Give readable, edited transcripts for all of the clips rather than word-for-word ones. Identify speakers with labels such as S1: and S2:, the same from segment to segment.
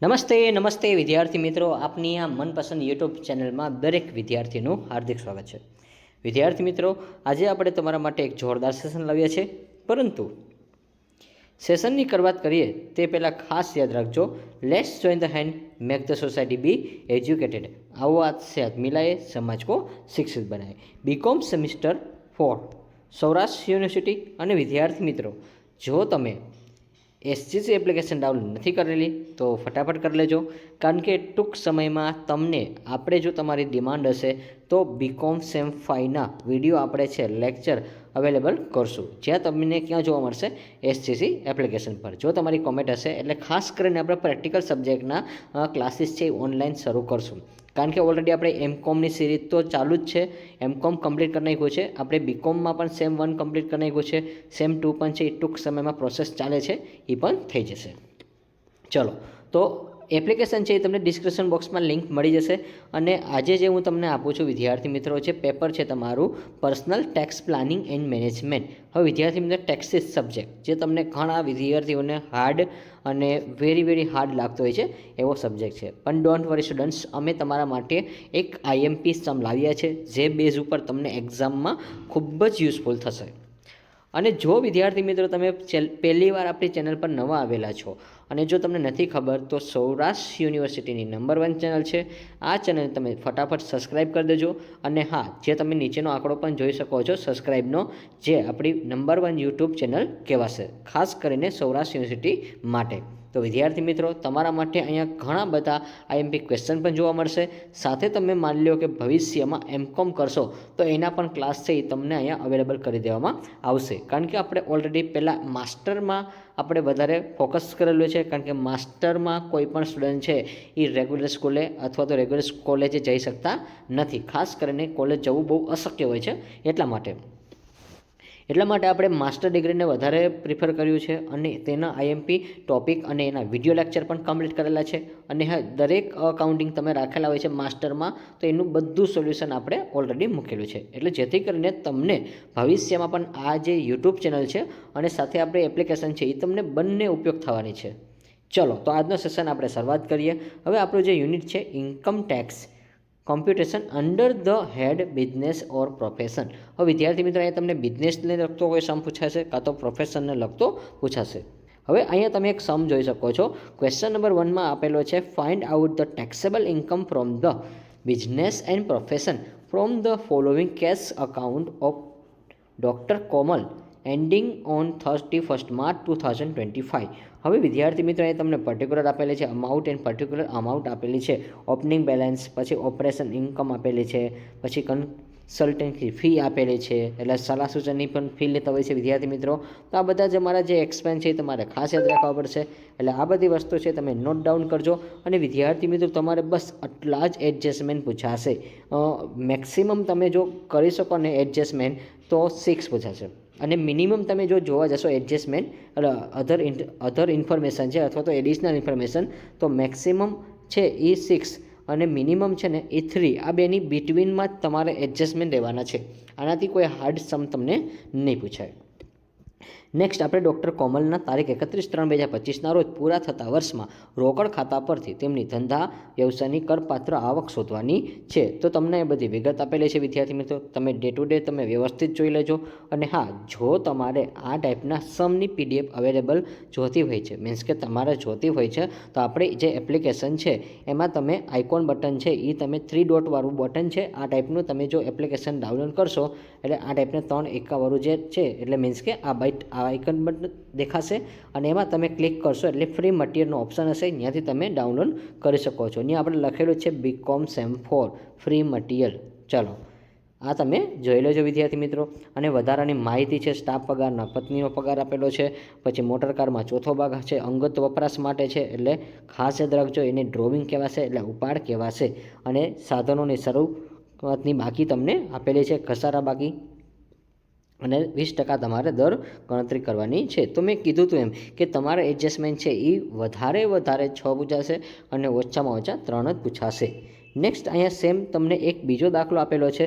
S1: નમસ્તે વિદ્યાર્થી મિત્રો, આપની આ મનપસંદ યુટ્યુબ ચેનલમાં દરેક વિદ્યાર્થીનું હાર્દિક સ્વાગત છે। વિદ્યાર્થી મિત્રો, આજે આપણે તમારા માટે એક જોરદાર સેશન લાવ્યા છે, પરંતુ સેશનની શરૂઆત કરીએ તે પહેલાં ખાસ યાદ રાખજો, let's join the hand, make the society be educated. આવો હાથ से हाथ मिलाए, समाज को शिक्षित बनाए। BCom semester 4 Saurashtra university. અને વિદ્યાર્થી મિત્રો, જો તમે એસજીસી એપ્લિકેશન ડાઉનલોડ નથી કરેલી તો ફટાફટ કરી લેજો, કારણ કે ટૂંક સમયમાં તમને આપણે જો તમારી ડિમાન્ડ હશે તો બીકોમ સેમ 5ના વિડીયો આપણે છે લેક્ચર અવેલેબલ કરશું, જ્યાં તમને ક્યાં જોવા મળશે? એસજીસી એપ્લિકેશન પર। જો તમારી કોમેન્ટ હશે એટલે ખાસ કરીને આપણે પ્રેક્ટિકલ સબ્જેક્ટના ક્લાસીસ છે એ ઓનલાઈન શરૂ કરશું, કારણ કે ઓલરેડી આપણે એમકોમની સિરીઝ તો ચાલુ જ છે, એમકોમ કમ્પ્લીટ કરી નાખ્યું છે, આપણે બીકોમમાં પણ સેમ 1 કમ્પ્લીટ કરી નાખ્યું છે, સેમ 2 પણ છે, એ ટૂંક સમયમાં પ્રોસેસ ચાલે છે, એ પણ થઈ જશે। ચલો, તો એપ્લિકેશન છે એ તમને ડિસ્ક્રિપ્શન બોક્સમાં લિંક મળી જશે। અને આજે જે હું તમને આપું છું વિદ્યાર્થી મિત્રો, જે પેપર છે તમારું personal tax planning and management. હવે વિદ્યાર્થી મિત્રો, ટેક્સીસ સબ્જેક્ટ જે તમને ઘણા વિદ્યાર્થીઓને હાર્ડ અને વેરી હાર્ડ લાગતો હોય છે એવો સબ્જેક્ટ છે, પણ ડોન્ટ વરી સ્ટુડન્ટ્સ, અમે તમારા માટે એક આઈએમપી સમ લાવ્યા છે, જે બેઝ ઉપર તમને એક્ઝામમાં ખૂબ જ યુઝફુલ થશે। અને જો વિદ્યાર્થી મિત્રો તમે પહેલી વાર આપણી ચેનલ પર નવા આવેલા છો અને જો તમને નથી ખબર, તો સૌરાષ્ટ્ર યુનિવર્સિટીની નંબર 1 ચેનલ છે, આ ચેનલ તમે ફટાફટ સબસ્ક્રાઈબ કરી દેજો। અને હા, જે તમે નીચેનો આંકડો પણ જોઈ શકો છો સબસ્ક્રાઈબનો, જે આપણી નંબર 1 યુટ્યુબ ચેનલ કહેવાશે, ખાસ કરીને સૌરાષ્ટ્ર યુનિવર્સિટી માટે। તો વિદ્યાર્થી મિત્રો, તમારા માટે અહીંયા ઘણા બધા આઈએમપી ક્વેશ્ચન પણ જોવા મળશે, સાથે તમે માની લો કે ભવિષ્યમાં એમકોમ કરશો તો એના પણ ક્લાસ છે એ તમને અહીંયા અવેલેબલ કરી દેવામાં આવશે, કારણ કે આપણે ઓલરેડી પહેલાં માસ્ટરમાં આપણે વધારે ફોકસ કરેલું છે, કારણ કે માસ્ટરમાં કોઈ પણ સ્ટુડન્ટ છે એ રેગ્યુલર સ્કૂલે અથવા તો રેગ્યુલર કોલેજે જઈ શકતા નથી, ખાસ કરીને કોલેજ જવું બહુ અશક્ય હોય છે, એટલા માટે આપણે માસ્ટર ડિગ્રીને વધારે પ્રિફર કર્યું છે, અને તેના આઈએમપી ટોપિક અને એના વિડીયો લેક્ચર પણ કમ્પ્લીટ કરેલા છે। અને હા, દરેક અકાઉન્ટિંગ તમે રાખેલા હોય છે માસ્ટરમાં, તો એનું બધું સોલ્યુશન આપણે ઓલરેડી મૂકેલું છે, એટલે જેથી કરીને તમને ભવિષ્યમાં પણ આ જે યુટ્યુબ ચેનલ છે અને સાથે આપણે એપ્લિકેશન છે એ તમને બંને ઉપયોગ થવાની છે। ચલો, તો આજનો સેશન આપણે શરૂઆત કરીએ। હવે આપણું જે યુનિટ છે income tax computation under the head business or profession. હવે વિદ્યાર્થી મિત્રો, અહીંયા તમને બિઝનેસને લગતો કોઈ સમ પૂછાશે, કાં તો પ્રોફેશનને લગતો પૂછાશે। હવે અહીંયા તમે એક સમ જોઈ શકો છો, ક્વેશ્ચન નંબર 1માં આપેલો છે, find out the taxable income from the business and profession from the following cash account of doctor Komal ending on 31 March 2025। હવે વિદ્યાર્થી મિત્રો, અહીંયા તમને પર્ટિક્યુલર આપેલી છે અમાઉન્ટ એન્ડ પર્ટિક્યુલર અમાઉન્ટ આપેલી છે, ઓપનિંગ બેલેન્સ, પછી ઓપરેશન ઇન્કમ આપેલી છે, પછી કન્સલ્ટન્સી ફી આપેલી છે, એટલે સલાહ સૂચનની પણ ફી લેતા હોય છે વિદ્યાર્થી મિત્રો। તો આ બધા જ અમારા જે એક્સપેન્સ છે એ તમારે ખાસ યાદ રાખવા પડશે, એટલે આ બધી વસ્તુ છે તમે નોટ ડાઉન કરજો। અને વિદ્યાર્થી મિત્રો, તમારે બસ આટલા જ એડજસ્ટમેન્ટ પૂછાશે, મેક્સિમમ તમે જો કરી શકો ને એડજસ્ટમેન્ટ તો 6 પૂછાશે, અને મિનિમમ તમે જો જોવા જશો એડજસ્ટમેન્ટ અધર ઇન્ફોર્મેશન છે અથવા તો એડિશનલ ઇન્ફોર્મેશન, તો મેક્સિમમ છે એ 6 અને મિનિમમ છે ને એ 3, આ બેની બિટવીનમાં જ તમારે એડજસ્ટમેન્ટ લેવાના છે, આનાથી કોઈ હાર્ડ સમ તમને નહીં પૂછાય। નેક્સ્ટ આપણે ડૉક્ટર કોમલના તારીખ 31/3/2025ના રોજ પૂરા થતા વર્ષમાં રોકડ ખાતા પરથી તેમની ધંધા વ્યવસાયની કરપાત્ર આવક શોધવાની છે। તો તમને એ બધી વિગત આપેલી છે વિદ્યાર્થી મિત્રો, તમે ડે ટુ ડે તમે વ્યવસ્થિત જોઈ લેજો। અને હા, જો તમારે આ ટાઈપના સમની પીડીએફ અવેલેબલ જોતી હોય છે, મીન્સ કે તમારે જોતી હોય છે, તો આપણે જે એપ્લિકેશન છે એમાં તમે આઇકોન બટન છે એ તમે 3 ડોટવાળું બટન છે, આ ટાઈપનું તમે જો એપ્લિકેશન ડાઉનલોડ કરશો એટલે આ ટાઈપને 3 એકાવાળું જે છે, એટલે મીન્સ કે આ આઇકન બટન દેખાશે, અને એમાં તમે ક્લિક કરશો એટલે ફ્રી મટીરિયલનો ઓપ્શન હશે, ત્યાંથી તમે ડાઉનલોડ કરી શકો છો। ત્યાં આપણે લખેલું છે બીકોમ સેમ 4 ફ્રી મટીરિયલ। ચલો, આ તમે જોઈ લેજો વિદ્યાર્થી મિત્રો। અને વધારાની માહિતી છે, સ્ટાફ પગારના પત્નીનો પગાર આપેલો છે, પછી મોટરકારમાં ચોથો ભાગ છે અંગત વપરાશ માટે છે, એટલે ખાસ યાદ રાખજો, એને ડ્રોવિંગ કહેવાશે, એટલે ઉપાડ કહેવાશે। અને સાધનોની શરૂઆતની બાકી તમને આપેલી છે, ઘસારા બાકી, અને 20% તમારે દર ગણતરી કરવાની છે। તો મેં કીધું હતું એમ કે તમારે એડજસ્ટમેન્ટ છે એ વધારે 6 પૂછાશે અને ઓછામાં ઓછા 3 જ પૂછાશે। નેક્સ્ટ અહીંયા સેમ તમને એક બીજો દાખલો આપેલો છે,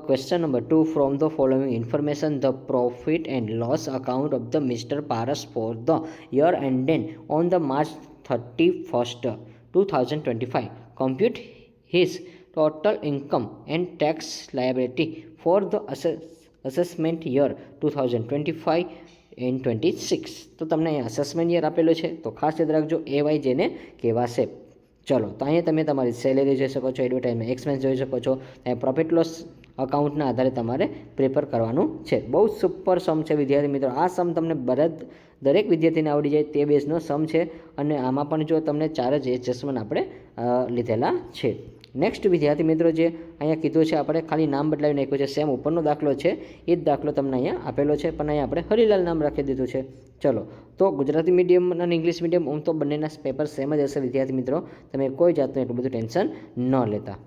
S1: question number 2, from the following information the profit and loss account of the mister Paras for the year ended on the March 31, 2025. Compute his total income and tax liability for the assessment year 2025 and 26. તો તમને અહીંયા assessment year આપેલો છે, તો ખાસ યાદ રાખજો AY જેને કહેવાશે. ચલો, તો અહીંયા તમે તમારી સેલેરી જોઈ શકો છો, એડવર્ટાઇઝમેન્ટ એક્સપેન્સ જોઈ શકો છો, પ્રોફિટ લોસ અકાઉન્ટના આધારે તમારે પ્રિપેર કરવાનું છે. બહુ સુપર સમ છે વિદ્યાર્થી મિત્રો. આ સમ તમને દરેક વિદ્યાર્થીને આવડી જાય તે બેઝનો સમ છે, અને આમાં પણ જો તમને 4 જ એડજસ્ટમેન્ટ આપણે લીધેલા છે. નેક્સ્ટ વિદ્યાર્થી મિત્રો જે અહીંયા કીધું છે, આપણે ખાલી નામ બદલાવી નાખ્યું છે. સેમ ઉપરનો દાખલો છે એ જ દાખલો તમને અહીંયા આપેલો છે, પણ અહીંયા આપણે હરિલાલ નામ રાખી દીધું છે. ચલો, તો ગુજરાતી મીડિયમ અને ઇંગ્લિશ મીડિયમ તો બંનેના પેપર સેમ જ હશે વિદ્યાર્થી મિત્રો. તમે કોઈ જાતનું એટલું બધું ટેન્શન ન લેતા.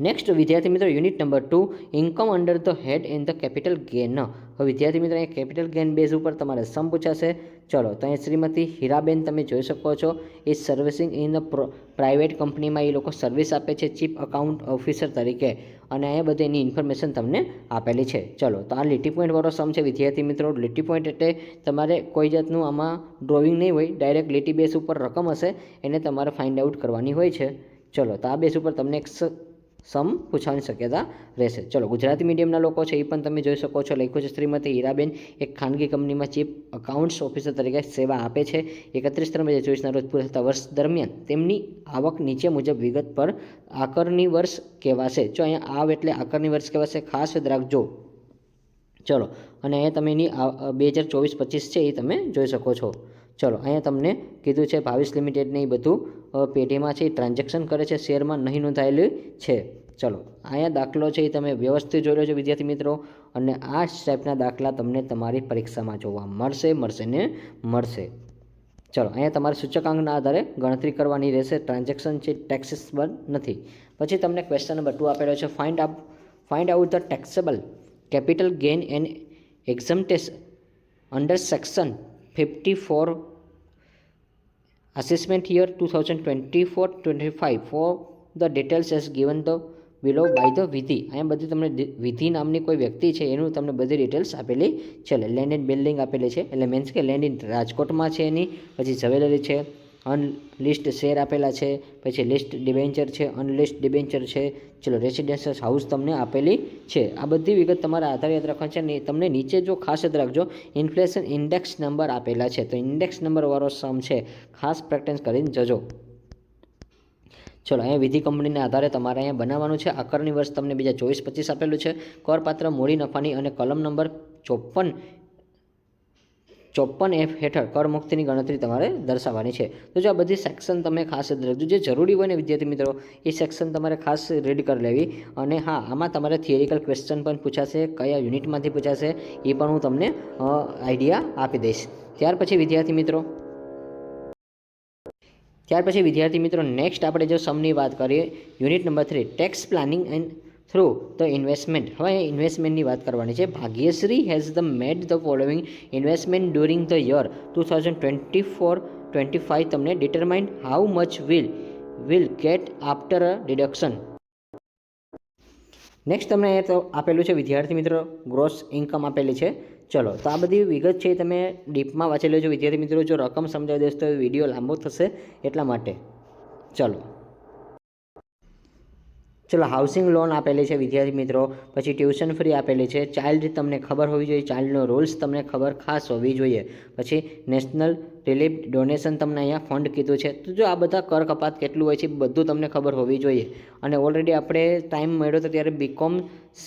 S1: નેક્સ્ટ વિદ્યાર્થી મિત્રો unit number 2, income under the head and the capital gain. હવે વિદ્યાર્થી મિત્રો અહીંયા કેપિટલ ગેન બેઝ ઉપર તમારે સમ પૂછાશે. ચલો, તો અહીંયા શ્રીમતી હીરાબેન તમે જોઈ શકો છો, એ સર્વિસિંગ ઇન પ્રાઇવેટ કંપનીમાં એ લોકો સર્વિસ આપે છે ચીફ અકાઉન્ટ ઓફિસર તરીકે, અને અહીંયા બધી એની ઇન્ફોર્મેશન તમને આપેલી છે. ચલો, તો આ લીટી પોઈન્ટ વાળો સમ છે વિદ્યાર્થી મિત્રો. લીટી પોઈન્ટ એટલે તમારે કોઈ જાતનું આમાં ડ્રોઈંગ નહીં હોય, ડાયરેક્ટ લીટી બેઝ ઉપર રકમ હશે એને તમારે ફાઇન્ડ આઉટ કરવાની હોય છે. ચલો, તો આ બેઝ ઉપર તમને એક સમ પૂછવાની શક્યતા રહેશે. ચલો, ગુજરાતી મીડિયમના લોકો છે એ પણ તમે જોઈ શકો છો, લખ્યું છે શ્રીમતી હીરાબેન એક ખાનગી કંપનીમાં ચીફ અકાઉન્ટ્સ ઓફિસર તરીકે સેવા આપે છે. 31/3/2024ના રોજ પૂરા થતા વર્ષ દરમિયાન તેમની આવક નીચે મુજબ વિગત પર આકરની વર્ષ કહેવાશે. જો અહીંયા આવ એટલે આકરની વર્ષ કહેવાશે, ખાસ યાદ રાખજો. ચલો, અને અહીંયા તમે એની 2024-25 છે એ તમે જોઈ શકો છો. ચલો, અહીંયા તમને કીધું છે ભાવિશ લિમિટેડને એ બધું પેઢીમાં છે એ ટ્રાન્ઝેક્શન કરે છે, શેરમાં નહીં નોંધાયેલી છે. ચલો, અહીંયા દાખલો છે એ તમે વ્યવસ્થિત જોઈ લો છો વિદ્યાર્થી મિત્રો, અને આ ટાઈપના દાખલા તમને તમારી પરીક્ષામાં જોવા મળશે ને મળશે. ચલો, અહીંયા તમારે સૂચકાંકના આધારે ગણતરી કરવાની રહેશે. ટ્રાન્ઝેક્શન છે ટેક્સેબલ નથી. પછી તમને ક્વેશ્ચન નંબર 2 આપેલો છે, find out the taxable capital gain and exemption under section 54 assessment year 2024-25 for the details as given the below by the વિધિ. અહીંયા બધી તમને વિધિ નામની કોઈ વ્યક્તિ છે એનું તમને બધી ડિટેલ્સ આપેલી છે. લેન્ડ એન્ડ બિલ્ડિંગ આપેલી છે, એટલે મીન્સ કે લેન્ડ ઇન રાજકોટમાં છે એની, પછી જ્વેલરી છે, અનલિસ્ટ શેર આપેલા છે, પછી લિસ્ટ ડિબેન્ચર છે, અનલિસ્ટ ડિબેન્ચર છે. ચલો, રેસિડેન્શિયલ હાઉસ તમને આપેલી છે. આ બધી વિગત તમારા આધાર યાદ રાખવાની છે. ને તમને નીચે જો ખાસ યાદ રાખજો ઇન્ફ્લેશન ઇન્ડેક્સ નંબર આપેલા છે, તો ઇન્ડેક્સ નંબરવાળો સમ છે, ખાસ પ્રેક્ટિસ કરીને જજો. ચલો, અહીંયા વિધિ કંપનીના આધારે તમારે અહીંયા બનાવવાનું છે. આકરની વર્ષ તમને બીજા 24-25 આપેલું છે. કરપાત્ર મૂડી નફાની અને કલમ નંબર 54F હેઠળ કર મુક્તિની ગણતરી તમારે દર્શાવવાની છે. તો જો આ બધી સેક્શન તમે ખાસ યાદ રાખજો. જે જરૂરી હોય ને વિદ્યાર્થી મિત્રો એ સેક્શન તમારે ખાસ રીડ કરી લેવી. અને હા, આમાં તમારે થિયરિકલ ક્વેશ્ચન પણ પૂછાશે, કયા યુનિટમાંથી પૂછાશે એ પણ હું તમને આઈડિયા આપી દઈશ. ત્યાર પછી વિદ્યાર્થી મિત્રો નેક્સ્ટ આપણે જો સમની વાત કરીએ, unit number 3, tax planning and through the investment. હવે ઇન્વેસ્ટમેન્ટની વાત કરવાની છે. Bhagyashree has the made the following investment during the year 2024-25. તમને determine how much will get after a deduction. Next તમને એ તો આપેલું છે વિદ્યાર્થી મિત્રો, ગ્રોસ ઇન્કમ આપેલી છે. ચલો, તો આ બધી વિગત છે તમે ડીપમાં વાંચી લેજો વિદ્યાર્થી મિત્રો. જો રકમ સમજાવી દઈશ તો વિડીયો લાંબો થશે એટલા માટે. ચલો, હાઉસિંગ લોન આપેલી છે વિદ્યાર્થી મિત્રો, પછી ટ્યુશન ફ્રી આપેલી છે. ચાઇલ્ડ તમને ખબર હોવી જોઈએ, ચાઇલ્ડનો રૂલ્સ તમને ખબર ખાસ હોવી જોઈએ. પછી નેશનલ રિલીફ ડોનેશન તમને અહીંયા ફંડ કીધું છે. તો જો આ બધા કર કપાત કેટલું હોય છે બધું તમને ખબર હોવી જોઈએ. અને ઓલરેડી આપણે ટાઈમ મળ્યો હતો ત્યારે BCom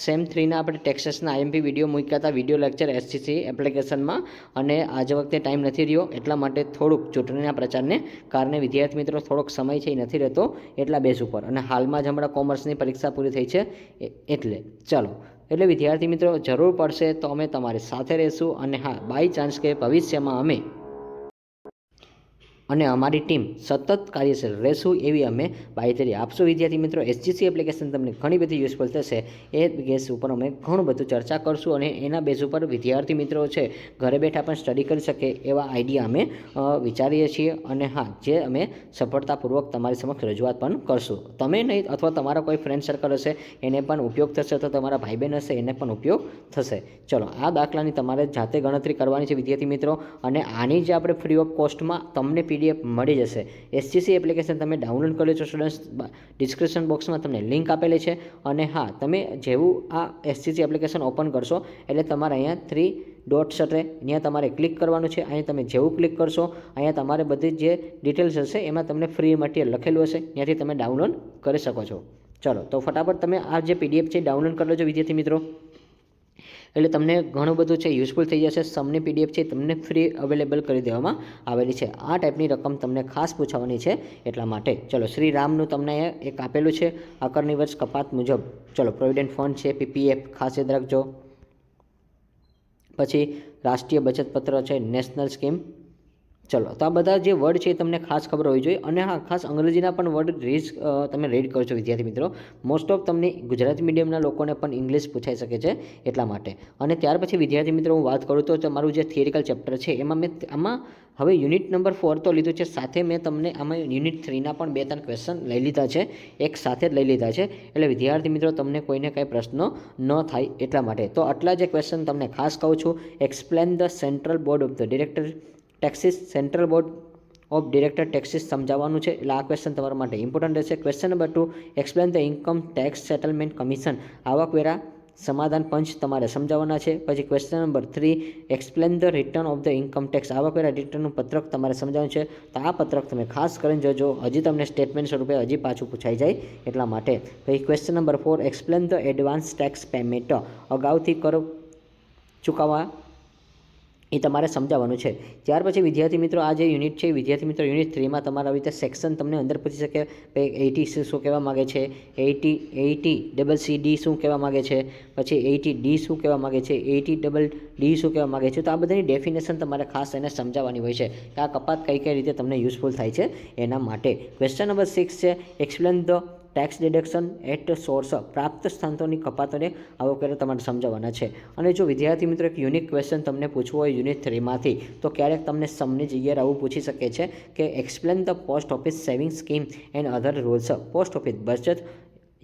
S1: સેમ 3ના આપણે ટેક્સેસના IMP વિડીયો મૂક્યા હતા, વિડીયો લેક્ચર SCC એપ્લિકેશનમાં, અને આજે વખતે ટાઈમ નથી રહ્યો એટલા માટે થોડુંક ચૂંટણીના પ્રચારને કારણે વિદ્યાર્થી મિત્રો થોડોક સમય છે એ નથી રહેતો એટલા બેઝ ઉપર, અને હાલમાં જ હમણાં કોમર્સની પરીક્ષા પૂરી થઈ છે એટલે. એટલે વિદ્યાર્થી મિત્રો જરૂર પડશે તો અમે તમારી સાથે રહીશું. અને હા, બાય ચાન્સ કે ભવિષ્યમાં અમે અને અમારી ટીમ સતત કાર્યશીલ રહેશું એવી અમે બાંયધરી આપશું વિદ્યાર્થી મિત્રો. SGC એપ્લિકેશન તમને ઘણી બધી યુઝફુલ થશે એ બેઝ ઉપર અમે ઘણું બધું ચર્ચા કરશું, અને એના બેઝ ઉપર વિદ્યાર્થી મિત્રો છે ઘરે બેઠા પણ સ્ટડી કરી શકે એવા આઈડિયા અમે વિચારીએ છીએ. અને હા, જે અમે સફળતાપૂર્વક તમારી સમક્ષ રજૂઆત પણ કરશું. તમે નહીં અથવા તમારા કોઈ ફ્રેન્ડ સર્કલ હશે એને પણ ઉપયોગ થશે, તો તમારા ભાઈ બહેન હશે એને પણ ઉપયોગ થશે. ચલો, આ દાખલાની તમારે જાતે ગણતરી કરવાની છે વિદ્યાર્થી મિત્રો, અને આની જે આપણે ફ્રી ઓફ કોસ્ટમાં તમને PDF મળી જશે. SGC એપ્લિકેશન તમે ડાઉનલોડ કરી છો સ્ટુડન્ટ્સ, ડિસ્ક્રિપ્શન બોક્સમાં તમને લિંક આપેલી છે. અને હા, તમે જેવું આ SGC એપ્લિકેશન ઓપન કરશો એટલે તમારે અહીંયા 3 ડોટ્સ હશે, અહીંયા તમારે ક્લિક કરવાનું છે. અહીંયા તમે જેવું ક્લિક કરશો અહીંયા તમારે બધી જે ડિટેલ્સ હશે એમાં તમને ફ્રી મટીરિયલ લખેલું હશે, ત્યાંથી તમે ડાઉનલોડ કરી શકો છો. ચલો તો ફટાફટ તમે આ જે PDF છે ડાઉનલોડ કરી લેજો વિદ્યાર્થી મિત્રો, એટલે તમને ઘણું બધું છે યુઝફુલ થઈ જશે. સમની PDF છે તમને ફ્રી અવેલેબલ કરી દેવામાં આવેલી છે. આ ટાઈપની રકમ તમને ખાસ પૂછવાની છે એટલા માટે. ચલો, શ્રી રામનું તમને એક આપેલું છે આકરની વર્ષ કપાત મુજબ. ચલો, પ્રોવિડન્ટ ફંડ છે, PPF ખાસ યાદ રાખજો. પછી રાષ્ટ્રીય બચત પત્ર છે, નેશનલ સ્કીમ. ચલો, તો આ બધા જે વર્ડ છે એ તમને ખાસ ખબર હોવી જોઈએ. અને હા, ખાસ અંગ્રેજીના પણ વર્ડ તમે રીડ કરજો વિદ્યાર્થી મિત્રો. મોસ્ટ ઓફ તમને ગુજરાતી મીડિયમના લોકોને પણ ઇંગ્લિશ પૂછાઈ શકે છે એટલા માટે. અને ત્યાર પછી વિદ્યાર્થી મિત્રો હું વાત કરું તો તમારું જે થિયરિકલ ચેપ્ટર છે એમાં આમાં હવે યુનિટ નંબર 4 તો લીધું છે, સાથે મેં તમને આમાં યુનિટ 3ના પણ 2-3 ક્વેશ્ચન લઈ લીધા છે, એક સાથે જ લઈ લીધા છે. એટલે વિદ્યાર્થી મિત્રો તમને કોઈને કંઈ પ્રશ્નો ન થાય એટલા માટે. તો આટલા જે ક્વેશ્ચન તમને ખાસ કહું છું. Explain the central board of the director taxes, central board of director taxes સમજાવવાનું છે. એટલે આ ક્વેશ્ચન તમારા માટે ઇમ્પોર્ટન્ટ રહેશે. Question number 2, explain the income tax settlement commission, આવકવેરા સમાધાન પંચ તમારે સમજાવવાના છે. પછી question number 3, explain the return of the income tax, આવકવેરા રિટર્નનું પત્રક તમારે સમજાવવાનું છે. તો આ પત્રક તમે ખાસ કરીને જોજો, હજી તમને સ્ટેટમેન્ટ સ્વરૂપે હજી પાછું પૂછાઈ જાય એટલા માટે. પછી question number 4, explain the advance tax payment, અગાઉથી કર ચૂકવવા એ તમારે સમજાવવાનું છે. ત્યાર પછી વિદ્યાર્થી મિત્રો આ જે યુનિટ છે વિદ્યાર્થી મિત્રો યુનિટ 3માં તમારા આવી રીતે સેક્શન તમને અંદર પૂછી શકે. 80C શું કહેવા માગે છે, 80CCD શું કહેવા માગે છે, પછી 80D શું કહેવા માગે છે, 80DD શું કહેવા માગે છે. તો આ બધાની ડેફિનેશન તમારે ખાસ એને સમજાવવાની હોય છે કે આ કપાત કઈ રીતે તમને યુઝફુલ થાય છે એના માટે. ક્વેશ્ચન નંબર 6 છે, explain the tax deduction at source, પ્રાપ્ત સ્થાનોની કપાતોને આવકવેરા તમારે સમજાવવાના છે. અને જો વિદ્યાર્થી મિત્રો એક યુનિક ક્વેશ્ચન તમને પૂછવું હોય યુનિટ 3માંથી તો ક્યારેક તમને સમની જગ્યાએ આવું પૂછી શકે છે કે explain the post office saving scheme and other rules, post office બચત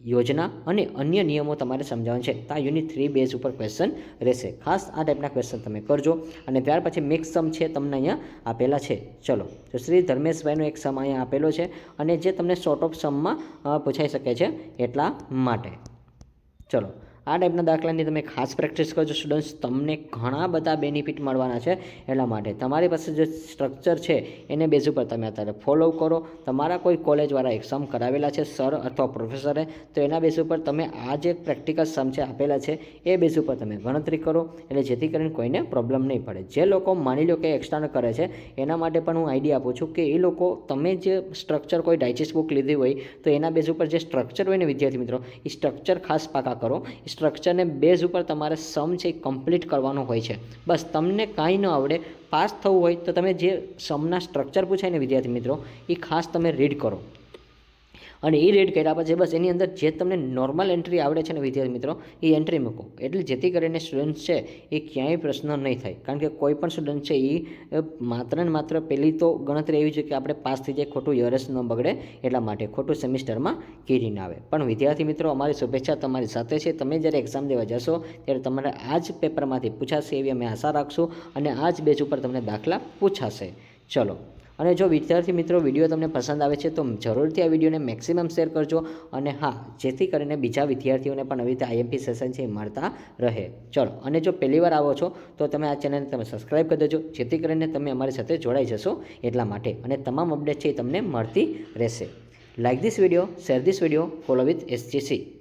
S1: યોજના અને અન્ય નિયમો તમારે સમજાવવાનું છે. તો આ યુનિટ 3 બેઝ ઉપર ક્વેશ્ચન રહેશે. ખાસ આ ટાઈપના ક્વેશ્ચન તમે કરજો. અને ત્યાર પછી મિક્સ સમ છે તમને અહીંયા આપેલા છે. ચલો, તો શ્રી ધર્મેશભાઈનો એક સમ અહીંયા આપેલો છે અને જે તમને શોર્ટ ઓફ સમમાં પૂછાઈ શકે છે એટલા માટે. ચલો, આ ટાઈપના દાખલાની તમે ખાસ પ્રેક્ટિસ કરજો સ્ટુડન્ટ્સ, તમને ઘણા બધા બેનિફિટ મળવાના છે એટલા માટે. તમારી પાસે જે સ્ટ્રક્ચર છે એને બેઝ ઉપર તમે અત્યારે ફોલો કરો. તમારા કોઈ કોલેજવાળા એક સમ કરાવેલા છે સર અથવા પ્રોફેસરે, તો એના બેઝ ઉપર તમે આ જે પ્રેક્ટિકલ સમ છે આપેલા છે એ બેઝ ઉપર તમે ગણતરી કરો, એટલે જેથી કરીને કોઈને પ્રોબ્લેમ નહીં પડે. જે લોકો માની લો કે એક્સટર્નલ કરે છે એના માટે પણ હું આઈડિયા આપું છું કે એ લોકો તમે જે સ્ટ્રક્ચર કોઈ ડાયજેસ્ટ બુક લીધી હોય તો એના બેઝ ઉપર જે સ્ટ્રક્ચર હોય ને વિદ્યાર્થી મિત્રો એ સ્ટ્રક્ચર ખાસ પાકા કરો. સ્ટ્રક્ચરને બેઝ ઉપર તમારે સમ છે કમ્પ્લીટ કરવાનો હોય છે. બસ તમને કાંઈ ન આવડે, પાસ થવું હોય તો તમે જે સમના સ્ટ્રક્ચર પૂછાય ને વિદ્યાર્થી મિત્રો એ ખાસ તમે રીડ કરો. અને એ રીડ કર્યા પછી બસ એની અંદર જે તમને નોર્મલ એન્ટ્રી આવડે છે ને વિદ્યાર્થી મિત્રો એ એન્ટ્રી મૂકો, એટલે જેથી કરીને સ્ટુડન્ટ છે એ ક્યાંય પ્રશ્ન નહીં થાય. કારણ કે કોઈ પણ સ્ટુડન્ટ છે એ માત્ર ને માત્ર પહેલી તો ગણતરી એવી છે કે આપણે પાસ થઈ જાય, ખોટું યરસ ન બગડે એટલા માટે, ખોટું સેમિસ્ટરમાં કીરી ના આવે. પણ વિદ્યાર્થી મિત્રો અમારી શુભેચ્છા તમારી સાથે છે. તમે જ્યારે એક્ઝામ દેવા જશો ત્યારે તમારે આ જ પેપરમાંથી પૂછાશે એવી અમે આશા રાખશું અને આ જ બેઝ ઉપર તમને દાખલા પૂછાશે. ચલો, અને જો વિદ્યાર્થી મિત્રો વિડીયો તમને પસંદ આવે છે તો જરૂરથી આ વિડીયોને મેક્સિમમ શેર કરજો. અને હા, જેથી કરીને બીજા વિદ્યાર્થીઓને પણ આવી રીતે IMP સેશન છે એ મળતા રહે. ચલો, અને જો પહેલીવાર આવો છો તો તમે આ ચેનલને તમે સબસ્ક્રાઈબ કરી દેજો, જેથી કરીને તમે અમારી સાથે જોડાઈ જશો એટલા માટે. અને તમામ અપડેટ છે એ તમને મળતી રહેશે. Like this video, share this video, follow with SGC.